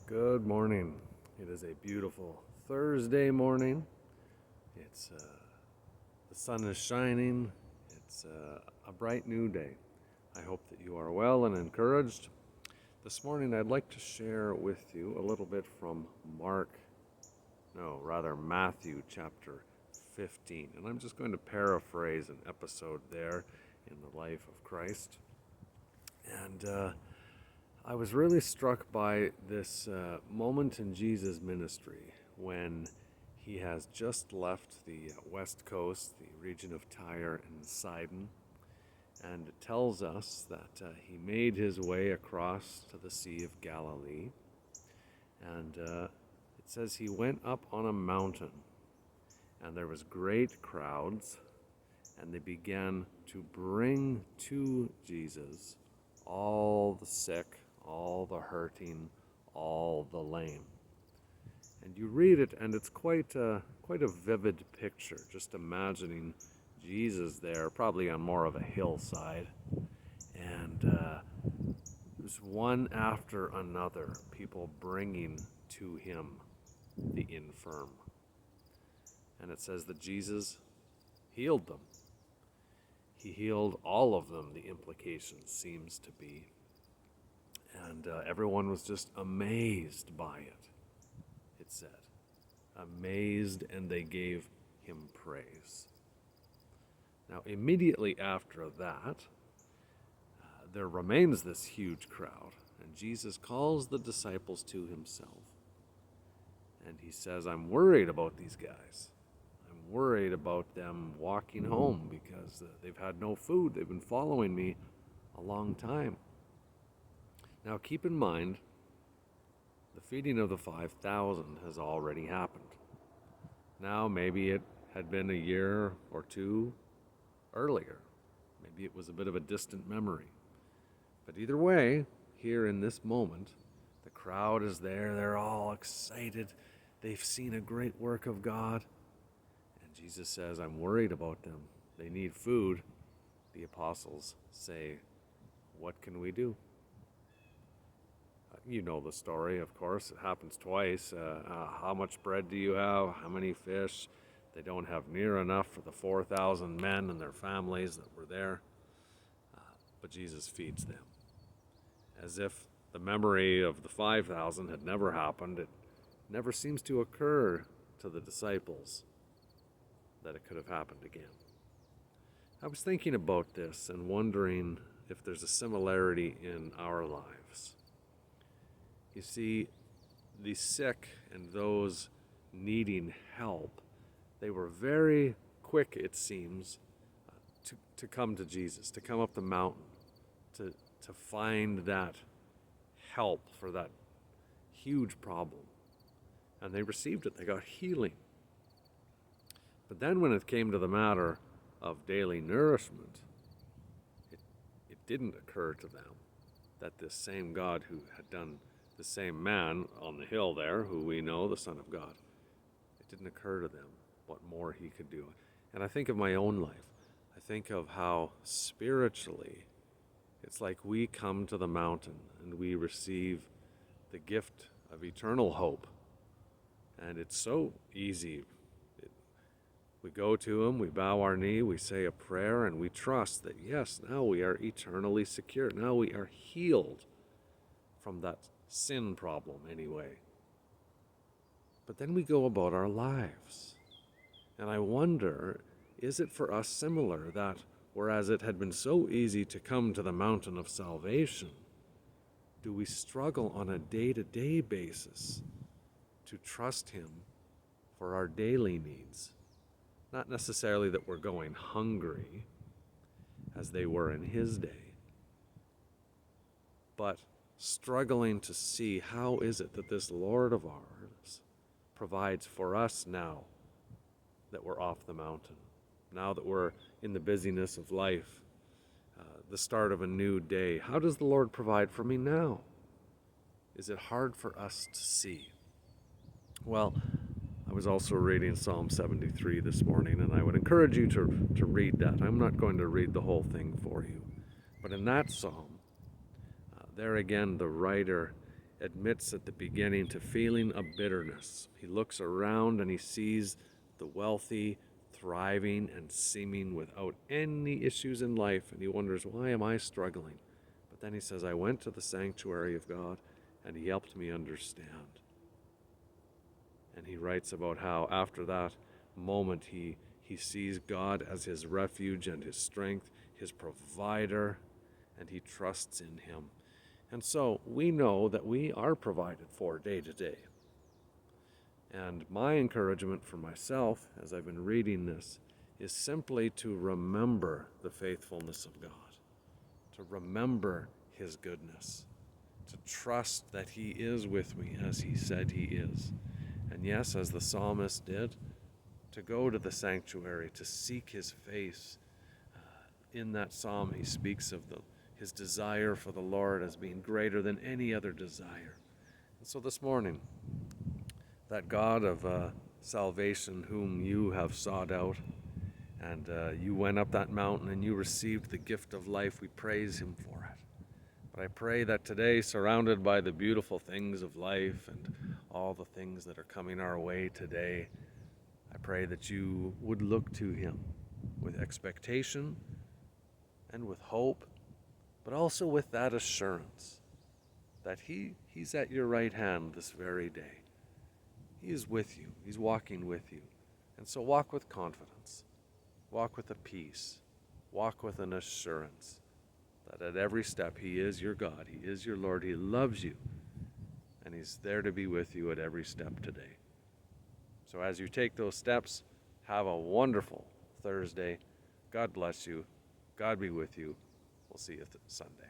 Good morning. It is a beautiful Thursday morning. It's the sun is shining. It's a bright new day. I hope that you are well and encouraged. This morning I'd like to share with you a little bit from Matthew chapter 15. And I'm just going to paraphrase an episode there in the life of Christ. And I was really struck by this moment in Jesus' ministry when he has just left the west coast, the region of Tyre and Sidon, and it tells us that he made his way across to the Sea of Galilee, and it says he went up on a mountain, and there was great crowds, and they began to bring to Jesus all the sick, all the hurting, all the lame. And you read it, and it's quite a vivid picture, just imagining Jesus there, probably on more of a hillside, and there's one after another, people bringing to him the infirm. And it says that Jesus healed them. He healed all of them, the implication seems to be. And everyone was just amazed by it, it said. Amazed, and they gave him praise. Now, immediately after that, there remains this huge crowd, and Jesus calls the disciples to himself. And he says, I'm worried about these guys. I'm worried about them walking home because they've had no food. They've been following me a long time. Now keep in mind, the feeding of the 5,000 has already happened. Now maybe it had been a year or two earlier. Maybe it was a bit of a distant memory. But either way, here in this moment, the crowd is there. They're all excited. They've seen a great work of God. And Jesus says, I'm worried about them. They need food. The apostles say, what can we do? You know the story, of course. It happens twice. How much bread do you have? How many fish? They don't have near enough for the 4,000 men and their families that were there. But Jesus feeds them. As if the memory of the 5,000 had never happened. It never seems to occur to the disciples that it could have happened again. I was thinking about this and wondering if there's a similarity in our lives. You see, the sick and those needing help, they were very quick, it seems, to come to Jesus, to come up the mountain, to find that help for that huge problem. And they received it. They got healing. But then when it came to the matter of daily nourishment, it didn't occur to them that this same God who had done the same man on the hill there, who we know, the Son of God, it didn't occur to them what more he could do. And I think of my own life. I think of how spiritually it's like we come to the mountain and we receive the gift of eternal hope. And it's so easy. We go to him, we bow our knee, we say a prayer, and we trust that, yes, now we are eternally secure. Now we are healed from that sin problem anyway. But then we go about our lives. And I wonder, is it for us similar that whereas it had been so easy to come to the mountain of salvation, do we struggle on a day-to-day basis to trust him for our daily needs? Not necessarily that we're going hungry as they were in his day, but struggling to see how is it that this Lord of ours provides for us now that we're off the mountain, now that we're in the busyness of life, the start of a new day. How does the Lord provide for me now? Is it hard for us to see? Well, I was also reading Psalm 73 this morning, and I would encourage you to read that. I'm not going to read the whole thing for you. But in that psalm, there again, the writer admits at the beginning to feeling a bitterness. He looks around and he sees the wealthy, thriving, and seeming without any issues in life, and he wonders, why am I struggling? But then he says, I went to the sanctuary of God, and he helped me understand. And he writes about how after that moment he sees God as his refuge and his strength, his provider, and he trusts in him. And so we know that we are provided for day to day. And my encouragement for myself, as I've been reading this, is simply to remember the faithfulness of God, to remember his goodness, to trust that he is with me as he said he is. And yes, as the psalmist did, to go to the sanctuary, to seek his face. In that psalm, he speaks of his desire for the Lord as being greater than any other desire. And so this morning, that God of salvation whom you have sought out, and you went up that mountain and you received the gift of life, we praise him for it. But I pray that today, surrounded by the beautiful things of life and all the things that are coming our way today, I pray that you would look to him with expectation and with hope, but also with that assurance that he's at your right hand this very day. He is with you. He's walking with you. And so walk with confidence. Walk with a peace. Walk with an assurance that at every step he is your God. He is your Lord. He loves you. And he's there to be with you at every step today. So as you take those steps, have a wonderful Thursday. God bless you. God be with you. We'll see you Sunday.